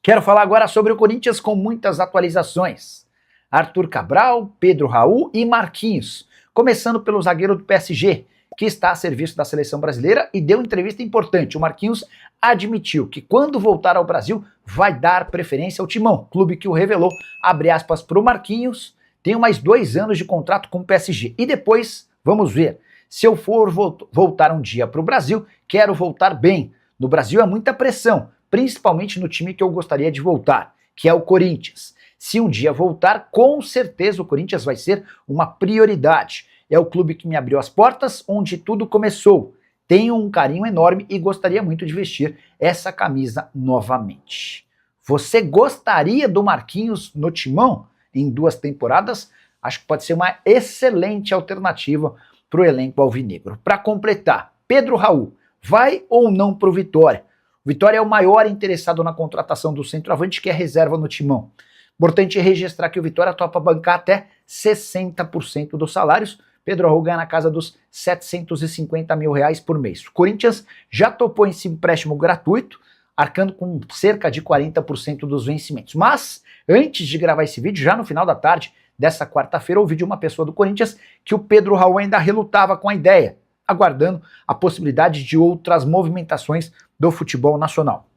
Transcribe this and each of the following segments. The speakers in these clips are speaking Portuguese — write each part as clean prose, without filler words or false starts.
Quero falar agora sobre o Corinthians com muitas atualizações. Arthur Cabral, Pedro Raul e Marquinhos. Começando pelo zagueiro do PSG, que está a serviço da seleção brasileira e deu entrevista importante. O Marquinhos admitiu que quando voltar ao Brasil vai dar preferência ao Timão, clube que o revelou, abre aspas, para o Marquinhos, tenho mais 2 anos de contrato com o PSG. E depois, vamos ver, se eu for voltar um dia para o Brasil, quero voltar bem. No Brasil é muita pressão, principalmente no time que eu gostaria de voltar, que é o Corinthians. Se um dia voltar, com certeza o Corinthians vai ser uma prioridade. É o clube que me abriu as portas, onde tudo começou. Tenho um carinho enorme e gostaria muito de vestir essa camisa novamente. Você gostaria do Marquinhos no Timão em 2 temporadas? Acho que pode ser uma excelente alternativa para o elenco alvinegro. Para completar, Pedro Raul vai ou não para o Vitória? O Vitória é o maior interessado na contratação do centroavante, que é reserva no Timão. Importante registrar que o Vitória topa bancar até 60% dos salários. Pedro Raul ganha na casa dos 750 mil reais por mês. O Corinthians já topou esse empréstimo gratuito, arcando com cerca de 40% dos vencimentos. Mas, antes de gravar esse vídeo, já no final da tarde dessa quarta-feira, ouvi de uma pessoa do Corinthians que o Pedro Raul ainda relutava com a ideia, aguardando a possibilidade de outras movimentações do futebol nacional.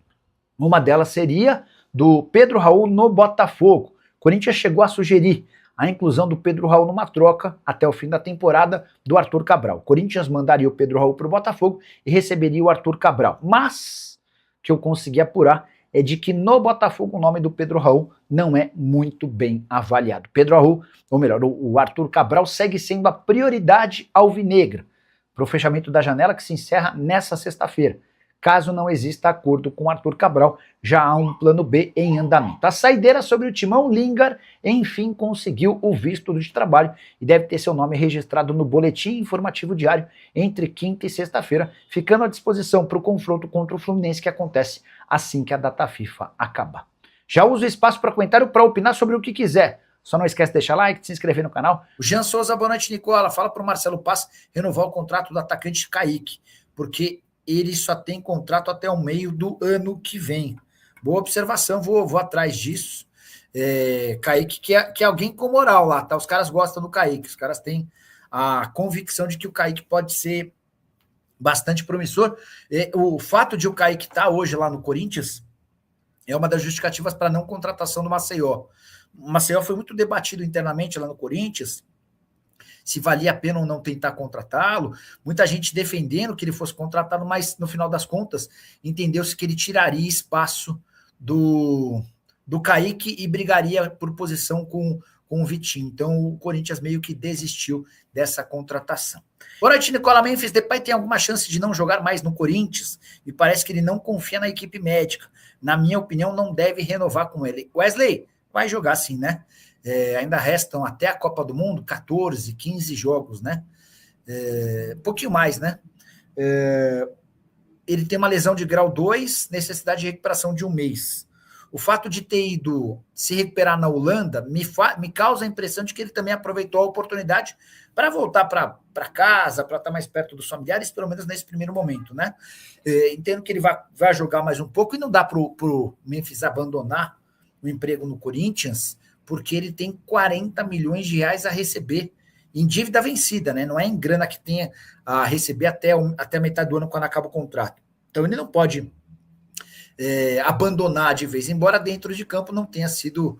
Uma delas seria do Pedro Raul no Botafogo. O Corinthians chegou a sugerir a inclusão do Pedro Raul numa troca até o fim da temporada do Arthur Cabral. O Corinthians mandaria o Pedro Raul para o Botafogo e receberia o Arthur Cabral. Mas o que eu consegui apurar é de que no Botafogo o nome do Pedro Raul não é muito bem avaliado. Pedro Raul, ou melhor, o Arthur Cabral segue sendo a prioridade alvinegra para o fechamento da janela que se encerra nessa sexta-feira. Caso não exista acordo com Arthur Cabral, já há um plano B em andamento. A saideira sobre o Timão, Lingard, enfim, conseguiu o visto de trabalho e deve ter seu nome registrado no boletim informativo diário entre quinta e sexta-feira, ficando à disposição para o confronto contra o Fluminense que acontece assim que a data FIFA acabar. Já uso o espaço para comentário para opinar sobre o que quiser. Só não esquece de deixar like, de se inscrever no canal. O Jean Souza, boa noite, Nicola. Fala para o Marcelo Paz renovar o contrato do atacante Kaique, porque ele só tem contrato até o meio do ano que vem. Boa observação, vou atrás disso. Kaique, que é alguém com moral lá, tá? Os caras gostam do Kaique, os caras têm a convicção de que o Kaique pode ser bastante promissor. O fato de o Kaique estar hoje lá no Corinthians é uma das justificativas para a não contratação do Maceió. O Maceió foi muito debatido internamente lá no Corinthians, se valia a pena ou não tentar contratá-lo, muita gente defendendo que ele fosse contratado, mas no final das contas entendeu-se que ele tiraria espaço do Kaique e brigaria por posição com o Vitinho. Então o Corinthians meio que desistiu dessa contratação. Boa noite, Nicola. Memphis Depay tem alguma chance de não jogar mais no Corinthians? Me parece que ele não confia na equipe médica. Na minha opinião, não deve renovar com ele. Wesley, vai jogar sim, né? Ainda restam até a Copa do Mundo 14, 15 jogos, né? Um pouquinho mais, né? Ele tem uma lesão de grau 2, necessidade de recuperação de 1 mês. O fato de ter ido se recuperar na Holanda me causa a impressão de que ele também aproveitou a oportunidade para voltar para casa, para estar mais perto dos familiares, pelo menos nesse primeiro momento, né? Entendo que ele vai jogar mais um pouco e não dá para o Memphis abandonar o emprego no Corinthians, porque ele tem 40 milhões de reais a receber em dívida vencida, né? Não é em grana que tenha a receber até a metade do ano, quando acaba o contrato. Então ele não pode abandonar de vez, embora dentro de campo não tenha sido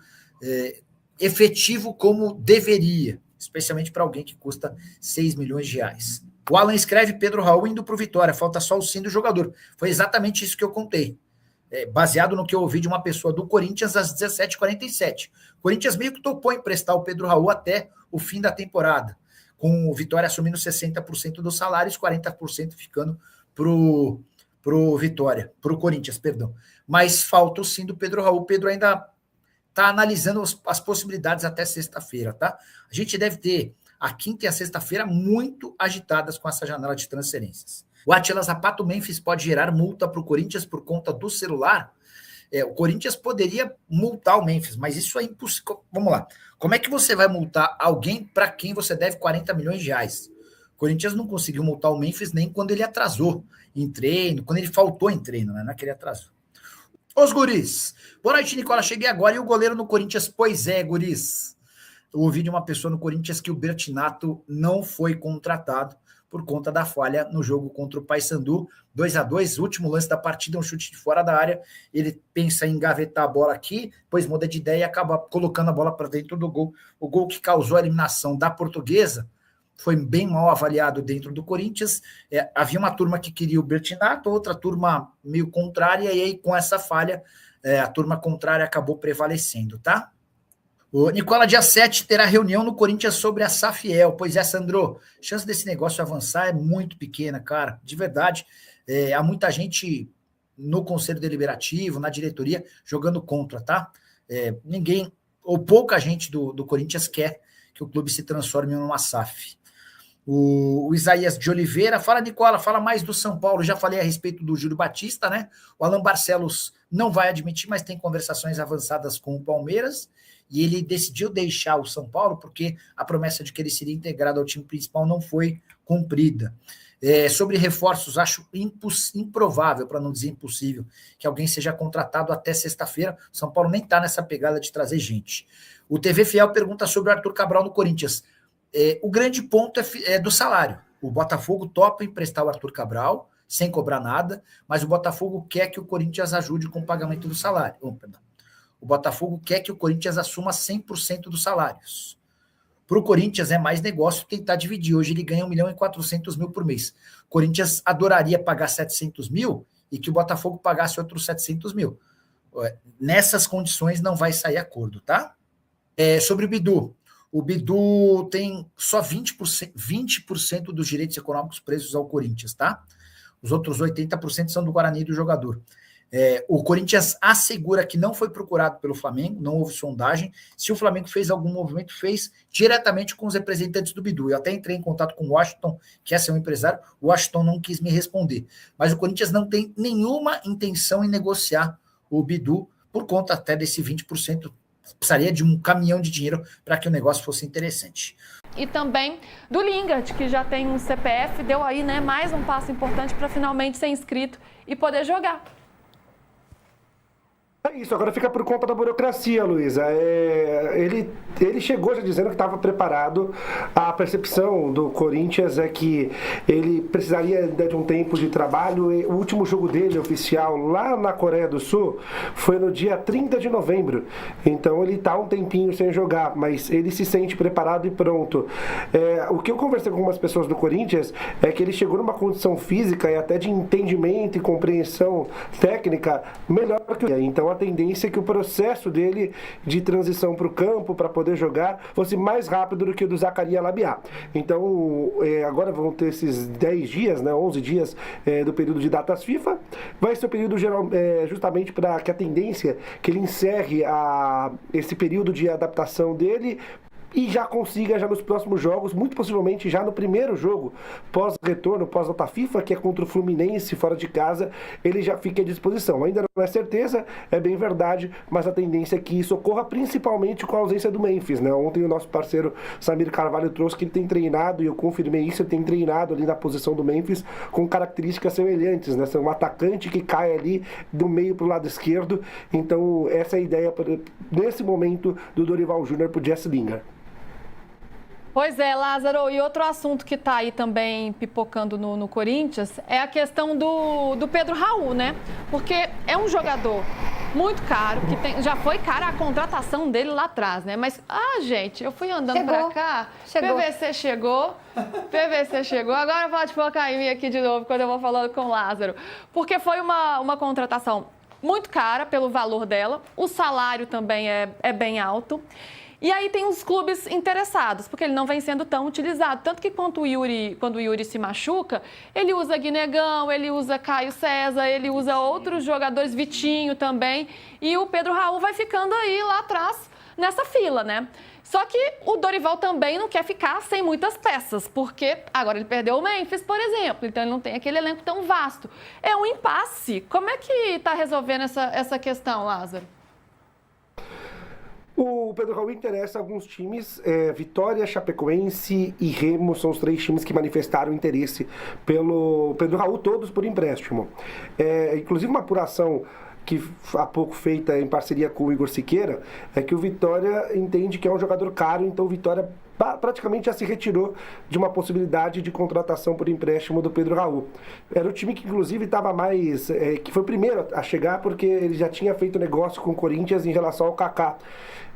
efetivo como deveria, especialmente para alguém que custa 6 milhões de reais. O Alan escreve: Pedro Raul indo para o Vitória, falta só o sim do jogador. Foi exatamente isso que eu contei. Baseado no que eu ouvi de uma pessoa do Corinthians às 17h47. O Corinthians meio que topou emprestar o Pedro Raul até o fim da temporada, com o Vitória assumindo 60% dos salários, 40% ficando pro Vitória, pro Corinthians, perdão. Mas falta o sim do Pedro Raul. O Pedro ainda está analisando as possibilidades até sexta-feira, tá? A gente deve ter a quinta e a sexta-feira muito agitadas com essa janela de transferências. O Atila Zapato: o Memphis pode gerar multa para o Corinthians por conta do celular? O Corinthians poderia multar o Memphis, mas isso é impossível. Vamos lá. Como é que você vai multar alguém para quem você deve 40 milhões de reais? O Corinthians não conseguiu multar o Memphis nem quando ele atrasou em treino, quando ele faltou em treino, né? Não é que ele atrasou. Os guris. Boa noite, Nicola. Cheguei agora. E o goleiro no Corinthians? Pois é, guris. Eu ouvi de uma pessoa no Corinthians que o Bertinato não foi contratado por conta da falha no jogo contra o Paysandu. 2-2, último lance da partida, um chute de fora da área. Ele pensa em engavetar a bola aqui, depois muda de ideia e acaba colocando a bola para dentro do gol. O gol que causou a eliminação da Portuguesa foi bem mal avaliado dentro do Corinthians. Havia uma turma que queria o Bertinato, outra turma meio contrária, e aí com essa falha, a turma contrária acabou prevalecendo, tá? O Nicola, dia 7, terá reunião no Corinthians sobre a Safiel. Pois é, Sandro, a chance desse negócio avançar é muito pequena, cara, de verdade. Há muita gente no Conselho Deliberativo, na diretoria, jogando contra, tá? Ninguém, ou pouca gente do Corinthians quer que o clube se transforme em uma SAF. O Isaías de Oliveira, fala, Nicola, fala mais do São Paulo. Já falei a respeito do Júlio Batista, né? O Alan Barcelos não vai admitir, mas tem conversações avançadas com o Palmeiras, e ele decidiu deixar o São Paulo porque a promessa de que ele seria integrado ao time principal não foi cumprida. Sobre reforços, acho improvável, para não dizer impossível, que alguém seja contratado até sexta-feira. O São Paulo nem está nessa pegada de trazer gente. O TV Fiel pergunta sobre o Arthur Cabral no Corinthians. O grande ponto é do salário. O Botafogo topa emprestar o Arthur Cabral, sem cobrar nada, mas o Botafogo quer que o Corinthians ajude com o pagamento do salário. O Botafogo quer que o Corinthians assuma 100% dos salários. Para o Corinthians é mais negócio tentar dividir. Hoje ele ganha 1.400.000 por mês. O Corinthians adoraria pagar 700 mil e que o Botafogo pagasse outros 700 mil. Nessas condições não vai sair acordo, tá? Sobre o Bidu. O Bidu tem só 20% dos direitos econômicos presos ao Corinthians, tá? Os outros 80% são do Guarani e do jogador. O Corinthians assegura que não foi procurado pelo Flamengo, não houve sondagem. Se o Flamengo fez algum movimento, fez diretamente com os representantes do Bidu. Eu até entrei em contato com o Washington, que é seu empresário. O Washington não quis me responder. Mas o Corinthians não tem nenhuma intenção em negociar o Bidu, por conta até desse 20%. Precisaria de um caminhão de dinheiro para que o negócio fosse interessante. E também do Lingard, que já tem um CPF, deu aí, né, mais um passo importante para finalmente ser inscrito e poder jogar. É isso, agora fica por conta da burocracia, Luísa. Ele chegou já dizendo que estava preparado. A percepção do Corinthians é que ele precisaria de um tempo de trabalho. O último jogo dele, oficial, lá na Coreia do Sul, foi no dia 30 de novembro. Então ele está um tempinho sem jogar, mas ele se sente preparado e pronto. O que eu conversei com algumas pessoas do Corinthians é que ele chegou numa condição física e até de entendimento e compreensão técnica melhor que eu. Então a tendência é que o processo dele de transição para o campo, para poder jogar, fosse mais rápido do que o do Zacarias Labiá. Então, agora vão ter esses 10 dias, né, 11 dias do período de datas FIFA. Vai ser o período justamente para que a tendência que ele encerre esse período de adaptação dele e já consiga, já nos próximos jogos, muito possivelmente já no primeiro jogo, pós-retorno, pós-data FIFA, que é contra o Fluminense, fora de casa, ele já fica à disposição. Ainda não é certeza, é bem verdade, mas a tendência é que isso ocorra principalmente com a ausência do Memphis, né? Ontem o nosso parceiro Samir Carvalho trouxe que ele tem treinado, e eu confirmei isso, ele tem treinado ali na posição do Memphis com características semelhantes, né? Um atacante que cai ali do meio para o lado esquerdo, então essa é a ideia, nesse momento, do Dorival Júnior para o Jesse Lingard. Pois é, Lázaro, e outro assunto que está aí também pipocando no Corinthians é a questão do Pedro Raul, né? Porque é um jogador muito caro, que já foi cara a contratação dele lá atrás, né? Mas, gente, eu fui andando pra cá, PVC chegou, agora eu vou te colocar em mim aqui de novo quando eu vou falando com o Lázaro. Porque foi uma contratação muito cara pelo valor dela, o salário também é bem alto. E aí tem os clubes interessados, porque ele não vem sendo tão utilizado. Tanto que quando o Yuri se machuca, ele usa Guinegão, ele usa Caio César, ele usa outros jogadores, Vitinho também. E o Pedro Raul vai ficando aí lá atrás, nessa fila, né? Só que o Dorival também não quer ficar sem muitas peças, porque agora ele perdeu o Memphis, por exemplo, então ele não tem aquele elenco tão vasto. É um impasse. Como é que está resolvendo essa questão, Lázaro? O Pedro Raul interessa alguns times, Vitória, Chapecoense e Remo são os 3 times que manifestaram interesse pelo Pedro Raul, todos por empréstimo. Inclusive uma apuração que há pouco feita em parceria com o Igor Siqueira, é que o Vitória entende que é um jogador caro, então o Vitória praticamente já se retirou de uma possibilidade de contratação por empréstimo do Pedro Raul. Era o time que inclusive estava mais, que foi o primeiro a chegar, porque ele já tinha feito negócio com o Corinthians em relação ao Kaká.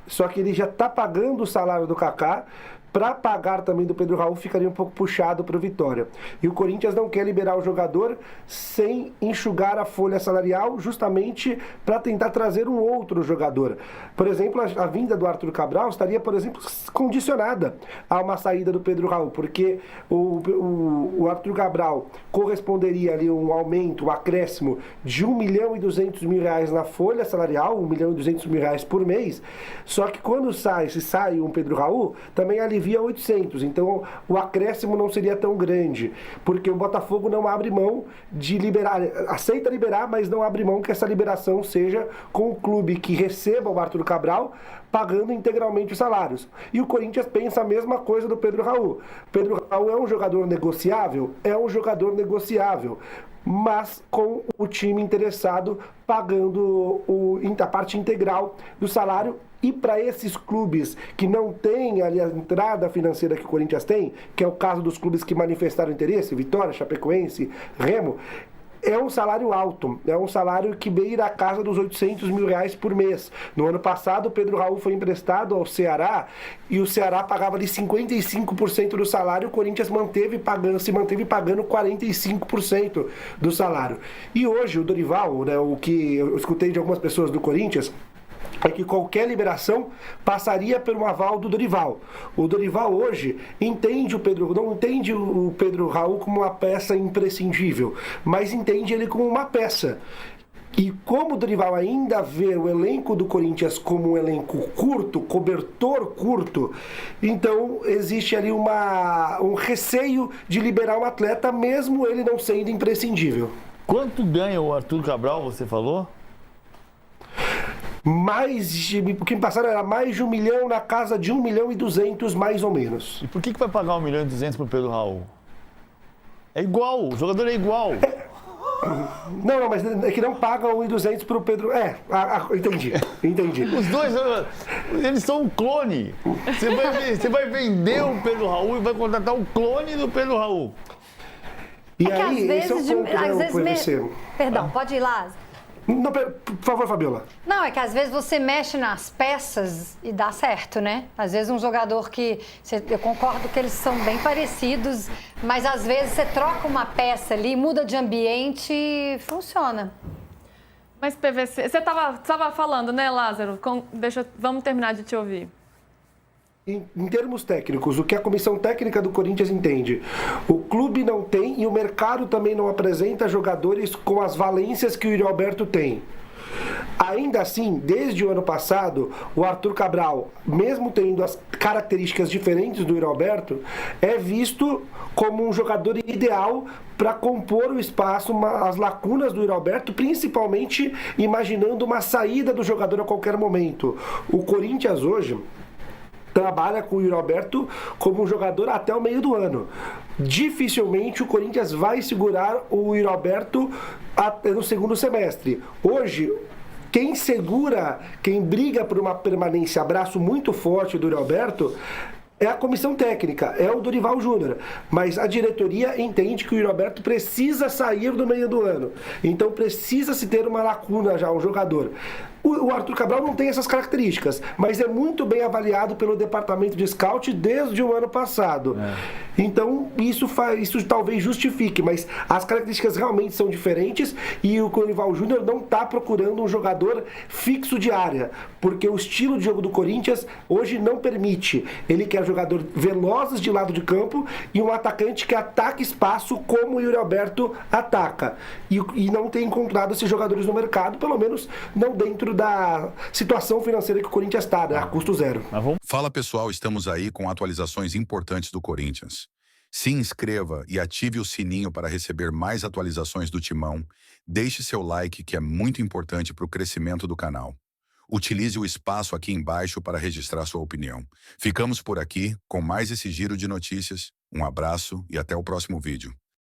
Só que ele já está pagando o salário do Kaká. Para pagar também do Pedro Raul ficaria um pouco puxado para o Vitória. E o Corinthians não quer liberar o jogador sem enxugar a folha salarial, justamente para tentar trazer um outro jogador. Por exemplo, a vinda do Arthur Cabral estaria, por exemplo, condicionada a uma saída do Pedro Raul, porque o Arthur Cabral corresponderia ali um aumento, um acréscimo de R$1.200.000 na folha salarial, R$1.200.000 por mês, só que quando se sai um Pedro Raul, também alivia 800, então o acréscimo não seria tão grande, porque o Botafogo não abre mão de liberar, aceita liberar, mas não abre mão que essa liberação seja com o clube que receba o Arthur Cabral, pagando integralmente os salários. E o Corinthians pensa a mesma coisa do Pedro Raul. Pedro Raul é um jogador negociável? É um jogador negociável, mas com o time interessado pagando a parte integral do salário. E para esses clubes que não têm ali a entrada financeira que o Corinthians tem, que é o caso dos clubes que manifestaram interesse, Vitória, Chapecoense, Remo, é um salário alto, é um salário que beira a casa dos R$800.000 por mês. No ano passado, o Pedro Raul foi emprestado ao Ceará e o Ceará pagava ali 55% do salário, o Corinthians se manteve pagando 45% do salário. E hoje o Dorival, né, o que eu escutei de algumas pessoas do Corinthians, é que qualquer liberação passaria pelo aval do Dorival. O Dorival hoje não entende o Pedro Raul como uma peça imprescindível, mas entende ele como uma peça. E como o Dorival ainda vê o elenco do Corinthians como um elenco curto, cobertor curto, então existe ali um receio de liberar um atleta, mesmo ele não sendo imprescindível. Quanto ganha o Arthur Cabral, você falou? O que me passaram era mais de 1 milhão, na casa de 1.200.000, mais ou menos. E por que vai pagar 1.200.000 pro Pedro Raul? É igual, o jogador é igual. Não, mas é que não paga 1.200 pro Pedro. Entendi. Os dois, eles são um clone. Você vai vender o Pedro Raul e vai contratar um clone do Pedro Raul. E aí, esse é o ponto, Perdão, pode ir lá. Não, por favor, Fabiola. Não, é que às vezes você mexe nas peças e dá certo, né? Às vezes um jogador eu concordo que eles são bem parecidos, mas às vezes você troca uma peça ali, muda de ambiente e funciona. Mas PVC, você estava falando, né, Lázaro? Vamos terminar de te ouvir. Em termos técnicos, o que a comissão técnica do Corinthians entende? O clube não tem e o mercado também não apresenta jogadores com as valências que o Yuri Alberto tem. Ainda assim, desde o ano passado, o Arthur Cabral, mesmo tendo as características diferentes do Yuri Alberto, é visto como um jogador ideal para compor o espaço, as lacunas do Yuri Alberto, principalmente imaginando uma saída do jogador a qualquer momento. O Corinthians hoje trabalha com o Yuri Alberto como um jogador até o meio do ano. Dificilmente o Corinthians vai segurar o Yuri Alberto até no segundo semestre. Hoje, quem briga por uma permanência, abraço muito forte do Yuri Alberto, é a comissão técnica, é o Dorival Júnior. Mas a diretoria entende que o Yuri Alberto precisa sair do meio do ano. Então precisa se ter uma lacuna já, um jogador. O Arthur Cabral não tem essas características, mas é muito bem avaliado pelo departamento de scout desde o ano passado. Então, isso talvez justifique, mas as características realmente são diferentes e o Dorival Júnior não está procurando um jogador fixo de área, porque o estilo de jogo do Corinthians hoje não permite. Ele quer jogador velozes de lado de campo e um atacante que ataque espaço como o Yuri Alberto ataca. E não tem encontrado esses jogadores no mercado, pelo menos não dentro da situação financeira que o Corinthians está, né, a custo zero. Fala pessoal, estamos aí com atualizações importantes do Corinthians. Se inscreva e ative o sininho para receber mais atualizações do Timão. Deixe seu like, que é muito importante para o crescimento do canal. Utilize o espaço aqui embaixo para registrar sua opinião. Ficamos por aqui com mais esse giro de notícias. Um abraço e até o próximo vídeo.